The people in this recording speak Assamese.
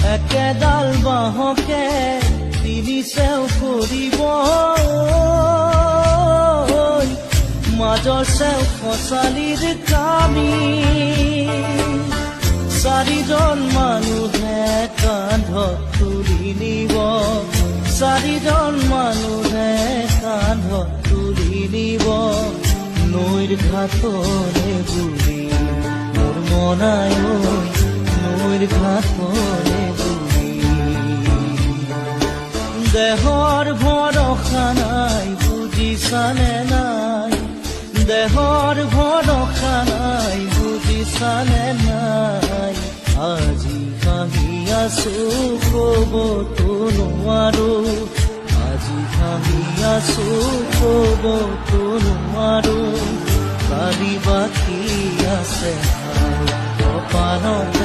একেডাল বাঁহকে তিনি চেও কৰিব মাজৰ চেও খচালিৰ কামি চাৰিজন মানুহে কান্ধত তুলি নিব চাৰিজন মানুহে কান্ধত তুলি নিব নৈৰ ঘাটলে বুলি মোৰ মনাই নৈৰ ঘাটলে বুলি দেহৰ ভৰসা নাই বুজিছানে নাই দেহৰ ভৰসা নাই বুজিছানে নাই আজি কাহি আছো কবতো নোৱাৰো আজি কাহি আছো কবতো নোৱাৰো কালি বাকী আছে কপালত